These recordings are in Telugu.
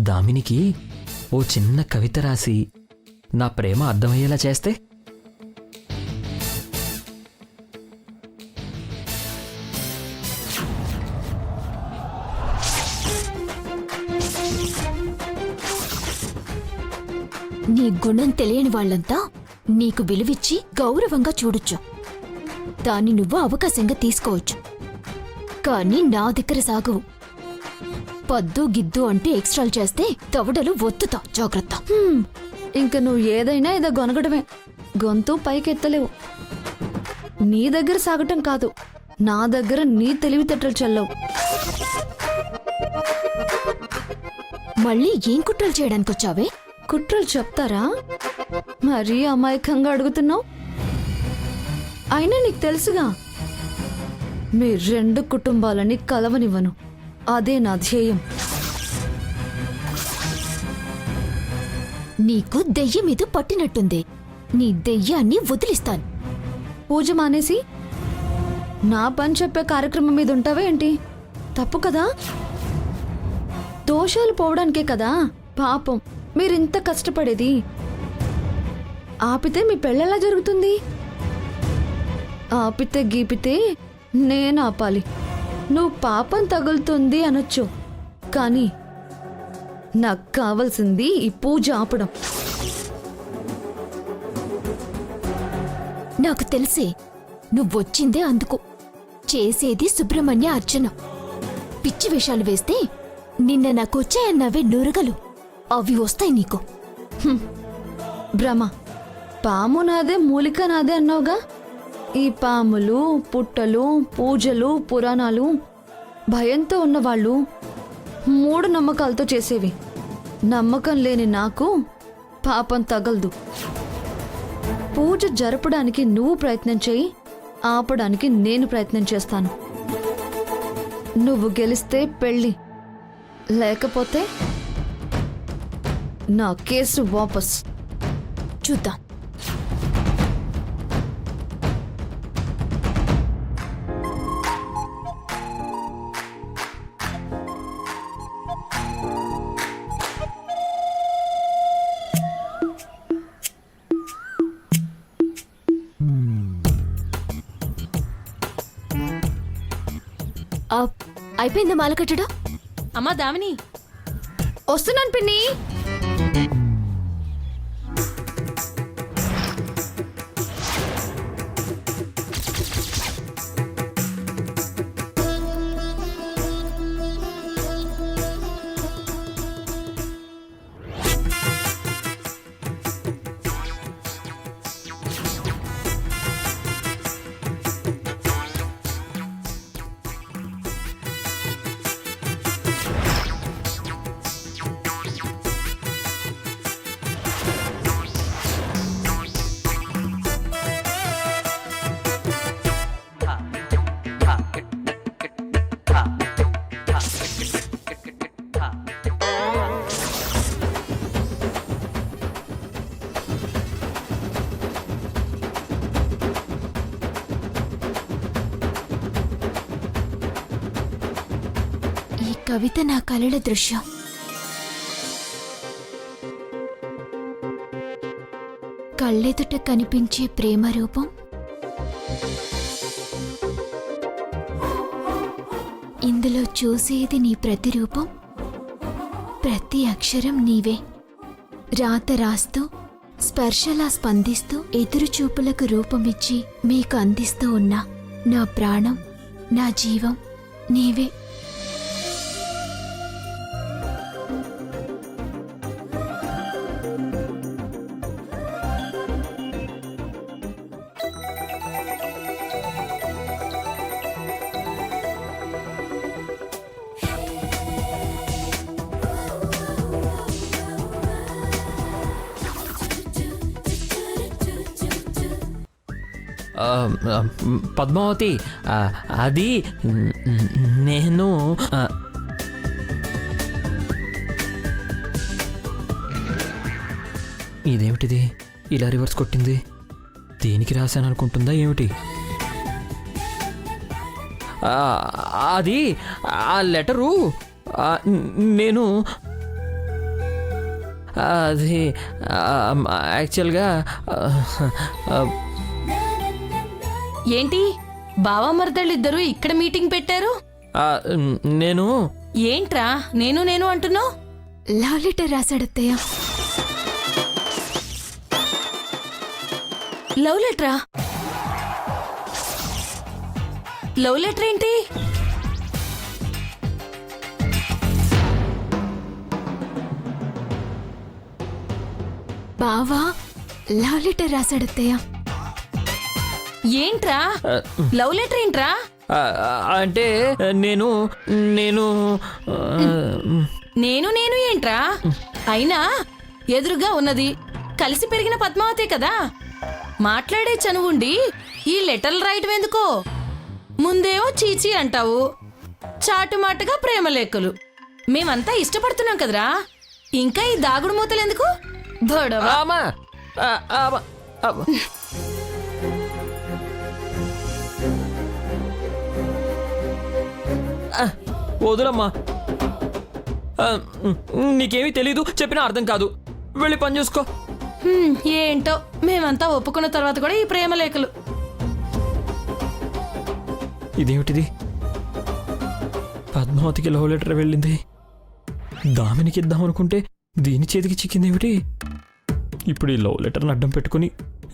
దామినికి ఓ చిన్న కవిత రాసి నా ప్రేమ అర్థమయ్యేలా చేస్తే? నీ గుణం తెలియని వాళ్ళంతా నీకు విలువిచ్చి గౌరవంగా చూడొచ్చు, దాన్ని నువ్వు అవకాశంగా తీసుకోవచ్చు. కానీ నా దగ్గర సాగవు. పద్దు గిద్దు అంటే ఎక్స్ట్రాలు చేస్తే దవడలు ఒత్తుతా, జాగ్రత్త. ఇంక నువ్వు ఏదైనా ఇదో గొనగడమే, గొంతు పైకెత్తలేవు. నీ దగ్గర సాగటం కాదు, నా దగ్గర నీ తెలివితేటలు చెల్లవు. మళ్ళీ ఏం కుట్రలు చేయడానికొచ్చావే? కుట్రలు చెప్తారా? మరీ అమాయకంగా అడుగుతున్నావు. అయినా నీకు తెలుసుగా, మీ రెండు కుటుంబాలని కలవనివ్వను, అదే నా ధ్యేయం. నీకు దెయ్యం మీద పట్టినట్టుంది. నీ దెయ్యాన్ని వదిలిస్తాను. పూజ మానేసి నా పని చెప్పే కార్యక్రమం మీద ఉంటావే ఏంటి? తప్పు కదా. దోషాలు పోవడానికే కదా పాపం మీరింత కష్టపడేది. ఆపితే మీ పెళ్ళెలా జరుగుతుంది? ఆపితే గీపితే నేను ఆపాలి. నువ్వు పాపం తగులుతుంది అనొచ్చు, కానీ నాకు కావాల్సింది ఈ పూజ ఆపడం. నాకు తెలిసే నువ్వొచ్చిందే అందుకు. చేసేది సుబ్రహ్మణ్య అర్చన. పిచ్చి వేషాలు వేస్తే నిన్న నాకొచ్చాయన్నవే నురగలు, అవి వస్తాయి నీకు. భ్రమ. పాము నాదే మూలిక నాదే అన్నావుగా. ఈ పాములు, పుట్టలు, పూజలు, పురాణాలు భయంతో ఉన్నవాళ్ళు మూడు నమ్మకాలతో చేసేవి. నమ్మకం లేని నాకు పాపం తగలదు. పూజ జరపడానికి నువ్వు ప్రయత్నం చేయి, ఆపడానికి నేను ప్రయత్నం చేస్తాను. నువ్వు గెలిస్తే పెళ్ళి, లేకపోతే నా కేసు వాపస్. చూద్దాం. అయిపోయిందా మాల కట్టడా? అమ్మా దామిని, వస్తున్నాను పిన్ని. కవిత నా కలల దృశ్యం. కళ్ళెదుట కనిపించే ప్రేమ రూపం, ఇందులో చూసేది నీ ప్రతిరూపం. ప్రతి అక్షరం నీవే. రాత రాస్తూ, స్పర్శలా స్పందిస్తూ, ఎదురుచూపులకు రూపమిచ్చి మీకు అందిస్తూ ఉన్నా నా ప్రాణం, నా జీవం నీవే. పద్మావతి, అది నేను ఇదేమిటిది ఇలా రివర్స్ కొట్టింది? దేనికి రాశాను అనుకుంటుందా ఏమిటి? అది ఆ లెటరు నేను అది యాక్చువల్గా ఏంటి బావా మరదళ్ళిద్దరూ ఇక్కడ మీటింగ్ పెట్టారు? నేను ఏంట్రా నేను నేను అంటున్నావు? లవ్ లెటర్ రాశాడత్తయ్య. లవ్ లెటరా? లవ్ లెటర్ ఏంటి? బావా లవ్ లెటర్ రాశాడత్తయ్య. ఏంట్రా లవ్ లెటర్ ఏంట్రా? అంటే నేను నేను నేను నేను ఏంట్రా? అయినా ఎదురుగా ఉన్నది కలిసి పెరిగిన పద్మావతే కదా, మాట్లాడే చనువుండి ఈ లెటర్లు రాయటం ఎందుకో? ముందేమో చీచీ అంటావు, చాటుమాటుగా ప్రేమ లేఖలు. మేమంతా ఇష్టపడుతున్నాం కదరా, ఇంకా ఈ దాగుడు మూతలు ఎందుకు? బడవా. ఆమా వదులమ్మా, నీకేమీ తెలీదు, చెప్పినా అర్థం కాదు. వెళ్ళి పని చూసుకో. ఏంటో మేమంతా ఒప్పుకున్న తర్వాత కూడా ఈ ప్రేమ లేఖలు. ఇదేమిటిది? పద్మావతికి లవ్ లెటర్ వెళ్ళింది, దామినికి ఇద్దామనుకుంటే దీని చేతికి చిక్కిందేమిటి? ఇప్పుడు ఈ లవ్ లెటర్ని అడ్డం పెట్టుకుని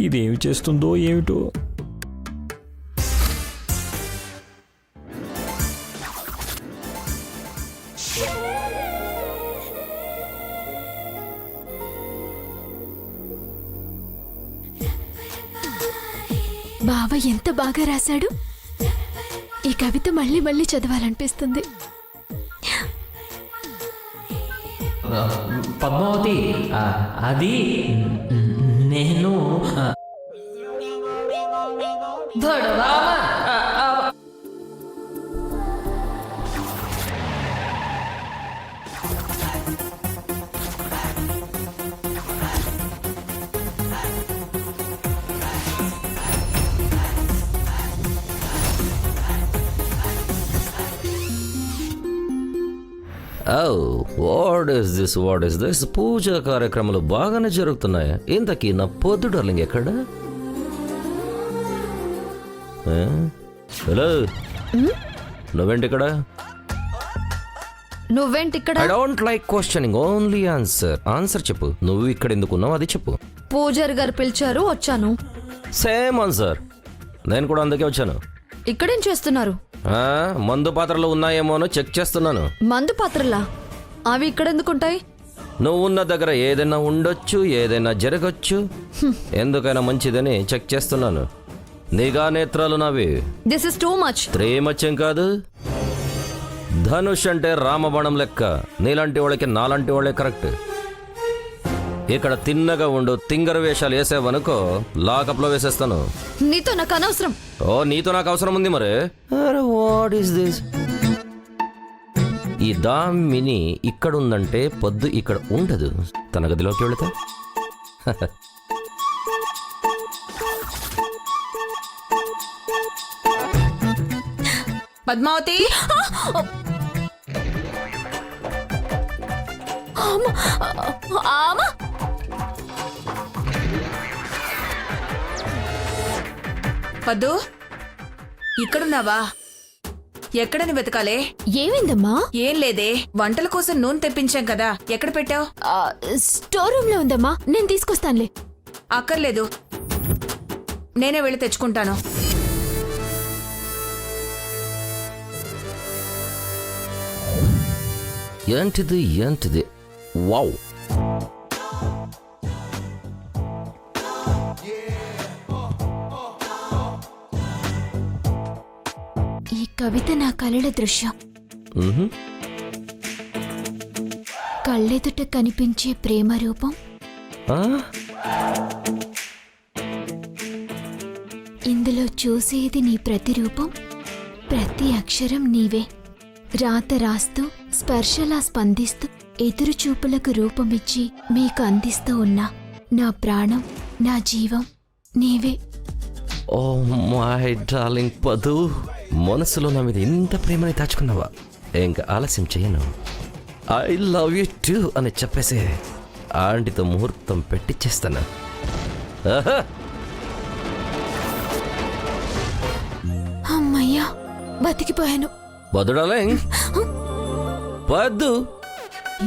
ఇదేమి చేస్తుందో ఏమిటో. బావ ఎంత బాగా రాశాడు. ఈ కవిత మళ్ళీ మళ్ళీ చదవాలనిపిస్తుంది. పద్మావతి, అది నేను బడవా. What is this? పూజా కార్యక్రమాలు బాగానే జరుగుతున్నాయి. ఇంతకీ నా పొద్దు డార్లింగ్ ఎక్కడ? హలో, నువ్వేంటి ఇక్కడ? నువ్వేంటిక్కడ? I don't like questioning, only answer చెప్పు. నువ్వు ఇక్కడ ఎందుకున్నావు అది చెప్పు. పూజారి గారు పిలిచారు, వచ్చాను. Same answer. నేను కూడా అందుకే వచ్చాను. ఇక్కడేం చేస్తున్నారు? మందు పాత్రలు ఉన్నాయేమోనో చెక్ చేస్తున్నాను. మందు పాత్రలా? అవి ఇక్కడెందుకుంటాయి? నువ్వు ఉన్న దగ్గర ఏదైనా ఉండొచ్చు, ఏదైనా జరగచ్చు, ఎందుకైనా మంచిదని చెక్ చేస్తున్నాను. నిఘా నేత్రాలు నావి. This is too much. త్రేమత్యం కాదు, ధనుష్ అంటే రామబాణం లెక్క. నీలాంటి వాళ్ళకి నాలాంటి వాళ్ళే కరెక్ట్. ఇక్కడ తిన్నగా ఉండు, తింగర వేషాలు వేసావనుకో లాకప్లో వేసేస్తాను. నీతో నాకు అనవసరం. ఓ, నీతో నాకు అవసరం ఉంది మరి. అరే వాట్ ఈస్ దిస్? ఈ దామిని ఇక్కడ ఉందంటే పొద్దు ఇక్కడ ఉండదు. తన గదిలోకి వెళితే పద్మావతి, పద్దు ఇక్కడున్నావా? ఎక్కడని వెతకాలే? ఏమైందమ్మా? ఏం లేదే, వంటల కోసం నూనె తెప్పించాం కదా, ఎక్కడ పెట్టావు? స్టోర్ రూమ్ లో ఉందమ్మా, నేను తీసుకొస్తానులే. అక్కర్లేదు, నేనే వెళ్ళి తెచ్చుకుంటాను. ఏంటిది? వావ్, ఈ కవిత నా కలల దృశ్యం. కళ్ళెదుట కనిపించే ప్రేమ రూపం, ఇందులో చూసేది నీ ప్రతిరూపం. ప్రతి అక్షరం నీవే. రాత రాస్తూ స్పర్శలా స్పందిస్తూ ఎదురుచూపులకు రూపమిచ్చి మీకు అందిస్తూ ఉన్నా నా ప్రాణం, నా జీవం నీవే. ఓ మై డార్లింగ్ పదు, మనసులో నా మీద ఇంత ప్రేమని దాచుకున్నావా? ఇంకా ఆలస్యం చేయను. ఐ లవ్ యూ టూ అని చెప్పేసి ఆంటీతో ముహూర్తం పెట్టిచ్చేస్తాను. ఆహా! అమ్మయ్యా బతికిపోయాను. బదుడాలే పద్దు.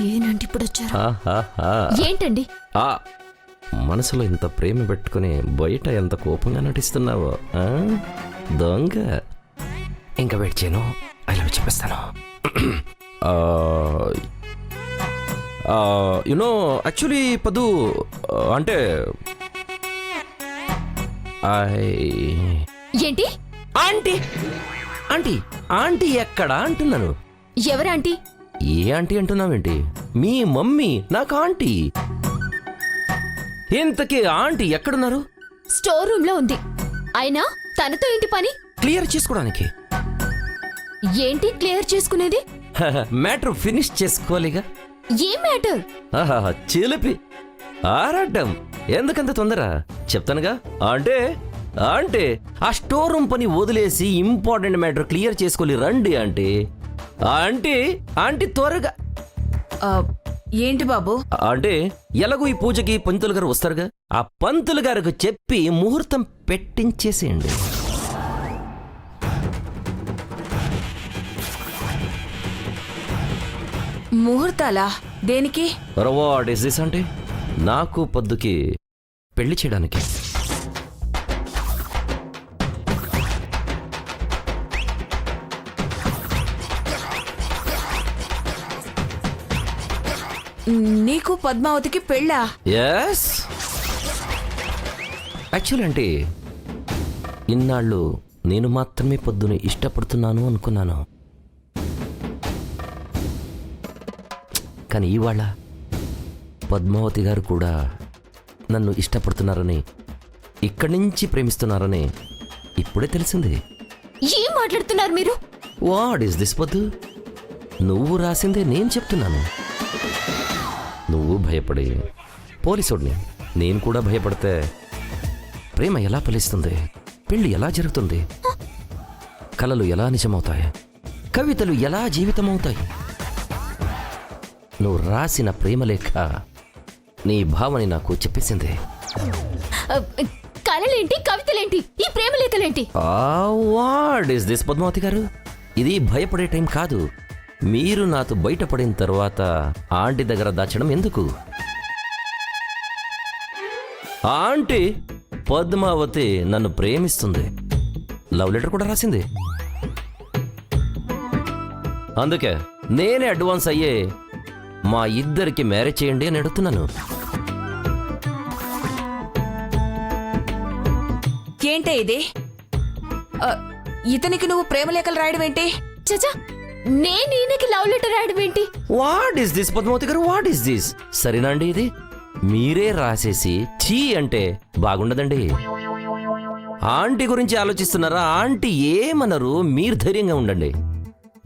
ఏనంటే ఇప్పుడు వచ్చారు? ఆహాహా. ఏంటండి? ఆ మనసులో ఇంత ప్రేమ పెట్టుకుని బయట ఎంత కోపంగా నటిస్తున్నావో ఆ? దొంగ. ఇంకా వెయిట్ చేయను, ఐ లవ్ చెప్పేస్తాను. యునో యాక్చువల్లీ పదు అంటే ఏంటి? ఆంటీ ఆంటీ ఆంటీ ఎక్కడా అంటున్నాను. ఎవరాంటీ? ఏ ఆంటీ అంటున్నావేంటి? మీ మమ్మీ నాకు ఆంటీ. ఇంతకీ ఆంటీ ఎక్కడున్నారు? స్టోర్ రూమ్ లో ఉంది. అయినా తనతో ఏంటి పని? క్లియర్ చేసుకోవడానికి. ఏంటి క్లియర్ చేసుకునేది? మ్యాటర్ ఫినిష్ చేసుకోవాలిగా. ఏ మ్యాటర్? ఆహా, చిలిపి ఆరాటం. ఎందుకంత తొందర? చెప్తానుగా. అంటే అంటే ఆ స్టోర్ రూమ్ పని వదిలేసి ఇంపార్టెంట్ మ్యాటర్ క్లియర్ చేసుకోవాలి రండి అంటే. ఆంటీ ఆంటీ త్వరగా. ఏంటి బాబు? అంటే ఎలాగో ఈ పూజకి పంతులు గారు వస్తారుగా, ఆ పంతులు గారికి చెప్పి ముహూర్తం పెట్టించేసేయండి. ముహూర్తాలా? దేనికి? వాట్ ఇస్ దిస్ అంటే నాకు పద్దుకి పెళ్లి చేయడానికి. నీకు పద్మావతికి పెళ్ళా? ఎస్. యాక్చువల్ అంటే ఇన్నాళ్ళు నేను మాత్రమే పొద్దుని ఇష్టపడుతున్నాను అనుకున్నాను. కానీ ఇవాళ పద్మావతి గారు కూడా నన్ను ఇష్టపడుతున్నారని, ఇక్కడి నుంచి ప్రేమిస్తున్నారని ఇప్పుడే తెలిసింది. ఏం మాట్లాడుతున్నారు మీరు? వాట్ ఈస్ దిస్ పొద్దు? నువ్వు రాసిందే నేను చెప్తున్నాను. నువ్వు భయపడి పోలీసుడిని, నేను కూడా భయపడితే ప్రేమ ఎలా ఫలిస్తుంది? పెళ్లి ఎలా జరుగుతుంది? కలలు ఎలా నిజమవుతాయి? కవితలు ఎలా జీవితమవుతాయి? నువ్వు రాసిన ప్రేమలేఖ నీ భావని నాకు చెప్పేసింది. కళలేంటి, కవితలేంటి, ఈ ప్రేమ లేఖలేంటి? వాట్ ఈస్ దిస్ పద్మావతి గారు? ఇది భయపడే టైం కాదు. మీరు నాతో బయటపడిన తర్వాత ఆంటీ దగ్గర దాచడం ఎందుకు? ఆంటీ పద్మావతి నన్ను ప్రేమిస్తుంది, లవ్ లెటర్ కూడా రాసింది. అందుకే నేనే అడ్వాన్స్ అయ్యే మా ఇద్దరికి మ్యారేజ్ చేయండి అని అడుగుతున్నాను. ఏంటే ఇది? ఇతనికి నువ్వు ప్రేమలేఖలు రాయడం ఏంటి? చచా, నేను ఈయనకి లవ్ లెటర్ రాయడం ఏంటి? వాట్ ఈస్ దిస్ పద్మావతి గారు? What is this? సరేనండి, ఇది మీరే రాసేసి చీ అంటే బాగుండదండి. ఆంటీ గురించి ఆలోచిస్తున్నారా? ఆంటీ ఏమనరు, మీరు ధైర్యంగా ఉండండి.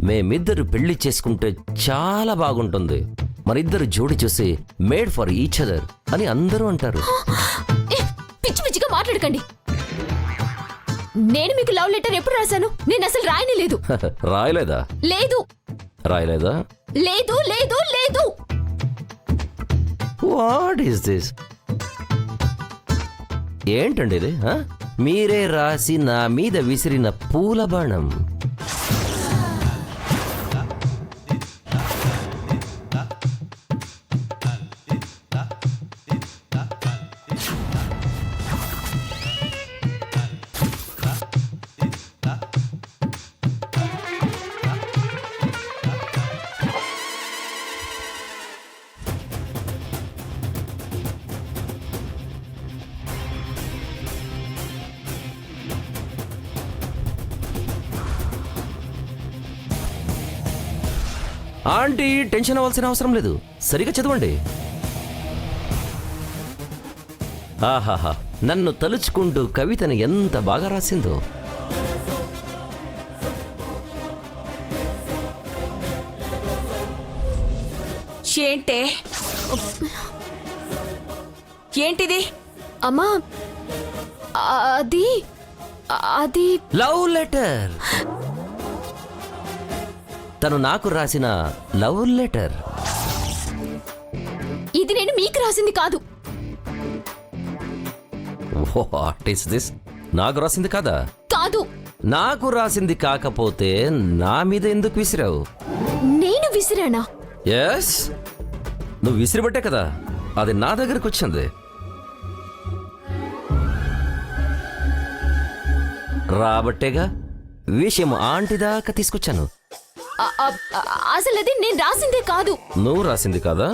మేమిద్దరు పెళ్లి చేసుకుంటే చాలా బాగుంటుంది. మరిద్దరు జోడి చూసి మేడ్ ఫర్ ఈచ్ అదర్ అని అందరూ అంటారు. పిచ్చి పిచ్చిగా మాట్లాడకండి. నేను మీకు లవ్ లెటర్ ఎప్పుడు రాశాను? నేను అసలు రాయనే లేదు. రాయలేదా? లేదు. రాయలేదా? లేదు లేదు లేదు. What is this? ఏంటండి ఇది? మీరే రాసి నా మీద విసిరిన పూల బాణం. ఆంటీ టెన్షన్ అవ్వాల్సిన అవసరం లేదు, సరిగా చదవండి. ఆహాహా, నన్ను తలుచుకుంటూ కవితని ఎంత బాగా రాసిందో. ఏంటే? ఏంటిది? అమ్మా, అది అది లవ్ లెటర్. తను నాకు రాసిన లవ్ లెటర్. ఇది నేను మీకు రాసింది కాదు. What is this? నాకు రాసింది కాదా? కాదు, నాకు రాసింది కాకపోతే నా మీద ఎందుకు విసిరావు? నేను విసిరానా? ఎస్, నువ్వు విసిరిబట్టే కదా అది నా దగ్గరకు వచ్చింది. రాబట్టేగా విషయం ఆంటీ దాకా తీసుకొచ్చాను. అసలు అది నేను రాసిందే కాదు. నువ్వు రాసింది కాదా?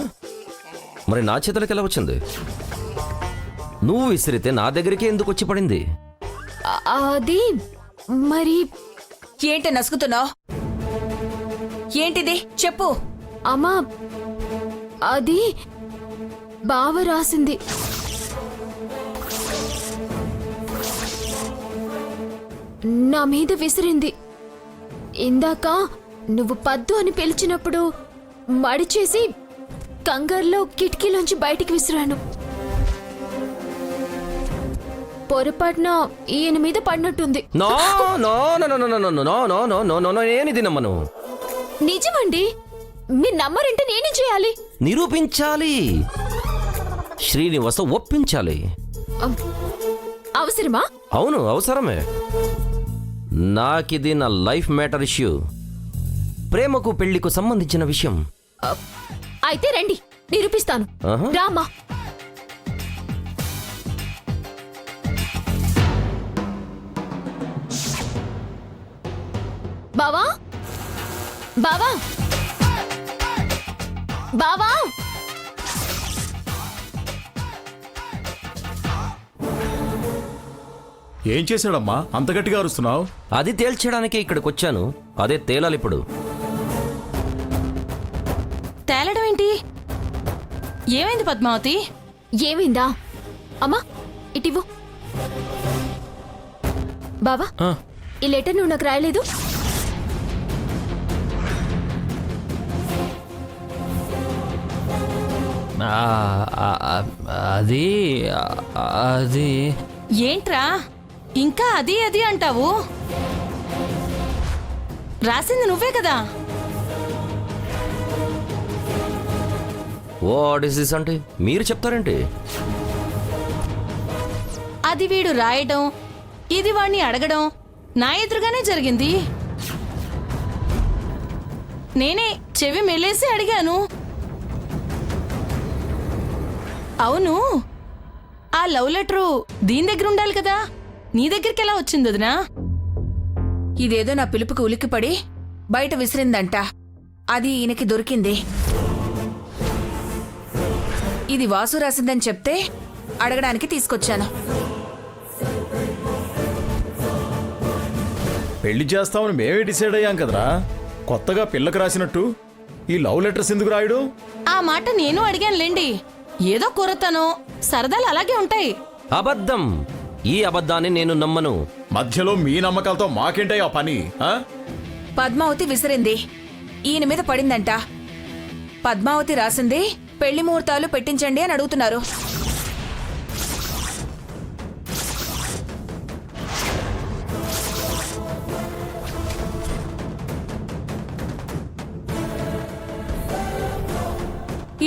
మరి నా చేతులకు ఎలా వచ్చింది? నువ్వు విసిరితే నా దగ్గరికి ఎందుకు వచ్చి పడింది? అది మరి ఏంటి నసుకుతున్నావు? ఏంటిది చెప్పు. అమ్మా, అది బావ రాసింది. నా మీద విసిరింది. ఇందాక నువ్వు పద్దు అని పిలిచినప్పుడు మడిచేసి కంగారులో కిటికీలోంచి బయటికి విసిరాను. పొరపాటున ఈయన మీద పడినట్టుంది. No no no no no no no no no no no no నేనిది నమ్మను. నిజమండి, మీరు నమ్మరంటే నేనేం చేయాలి? నిరూపించాలి. శ్రీనివాస ఒప్పించాలి. అవసరమా? అవును, అవసరమే. నాకిది నా లైఫ్ మ్యాటర్ ఇష్యూ. ప్రేమకు పెళ్లికు సంబంధించిన విషయం. అయితే రండి, నిరూపిస్తాను. ఆహా. రామా. బావా, బావా, బావా. ఏం చేశాడమ్మా అంత గట్టిగా అరుస్తున్నావు? అది తేల్చడానికే ఇక్కడికి వచ్చాను. అదే తేలాలి ఇప్పుడు. తేలడం ఏంటి? ఏమైంది పద్మావతి? ఏమైందా? అమ్మా, ఇటివ్వు. బావా, ఆ, ఈ లెటర్ నువ్వు నాకు రాయలేదు. అది అది ఏంట్రా ఇంకా అది అది అంటావు? రాసింది నువ్వే కదా. వాట్ ఇస్ దిస్ అంటే మీరు చెప్తారేంటి? అది వీడు రాయడం, ఇది వాణ్ణి అడగడం నా ఎదురుగానే జరిగింది. నేనే చెవి మెలేసి అడిగాను. అవును, ఆ లవ్ లెటరు దీని దగ్గర ఉండాలి కదా, నీ దగ్గరికి ఎలా వచ్చింది వదినా? ఇదేదో నా పిలుపుకి ఉలిక్కిపడి బయట విసిరిందంట. అది ఈయనకి దొరికింది. ఇది వాసు రాసిందని చెప్తే అడగడానికి తీసుకొచ్చాను. పెళ్లి చేస్తామని మేమే డిసైడ్ అయ్యాం కదరా. కొత్తగా పిల్లకు రాసినట్టు ఈ లవ్ లెటర్స్ ఎందుకు రాయడు? ఆ మాట నేను అడిగానులేండి. ఏదో కొరతనో సరదాలు అలాగే ఉంటాయి. అబద్ధం. ఈ అబద్ధాన్ని నేను నమ్మను. మధ్యలో మీ నమ్మకాలతో మాకేంటయ్యా పని? ఆ? పద్మావతి విసిరింది, ఈయన మీద పడిందంట. పద్మావతి రాసింది పెళ్లి ముహూర్తాలు పెట్టించండి అని అడుగుతున్నారు.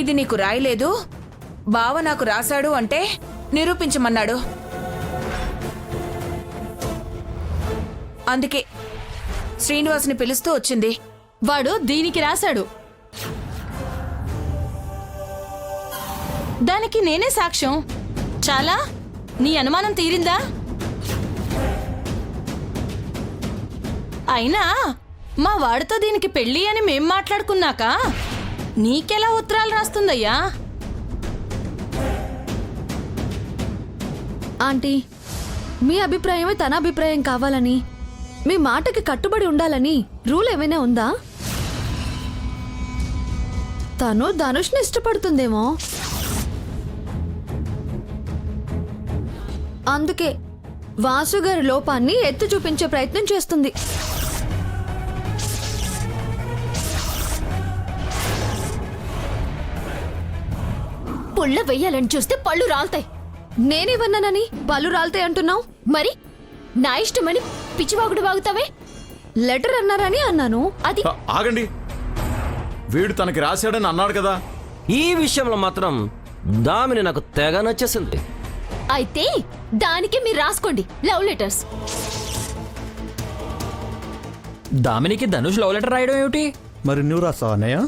ఇది నీకు రాయలేదు, బావ నాకు రాశాడు అంటే నిరూపించమన్నాడు. అందుకే శ్రీనివాస్ని పిలుస్తూ వచ్చింది. వాడు దీనికి రాశాడు, దానికి నేనే సాక్ష్యం. చాలా నీ అనుమానం తీరిందా? అయినా మా వాడితో దీనికి పెళ్ళి అని మేం మాట్లాడుకున్నాక నీకెలా ఉత్తరాలు రాస్తుందయ్యా? ఆంటీ, మీ అభిప్రాయమే తన అభిప్రాయం కావాలని, మీ మాటకి కట్టుబడి ఉండాలని రూల్ ఏమైనా ఉందా? తను ధనుష్ని ఇష్టపడుతుందేమో, అందుకే వాసుగారి లోపాన్ని ఎత్తి చూపించే ప్రయత్నం చేస్తుంది. పుల్ల వెయ్యాలని చూస్తే పళ్ళు రాల్తాయి. నేనేమన్నానని పళ్ళు రాలుతాయి అంటున్నావు? మరి నా ఇష్టమని పిచ్చివాగుడు వాగుతావే? లెటర్ అన్నారని అన్నాను. అది ఆగండి. వీడు తనకి రాశాడని అన్నాడు కదా, ఈ విషయంలో మాత్రం దామిని నాకు తెగ నచ్చేసింది. అయితే దానికి మీరు రాసుకోండి లవ్ లెటర్స్. దామినికి ధనుష్ లవ్ లెటర్ రాయడం ఏమిటి? మరి నువ్వు రాస్తావా అన్నయ్య?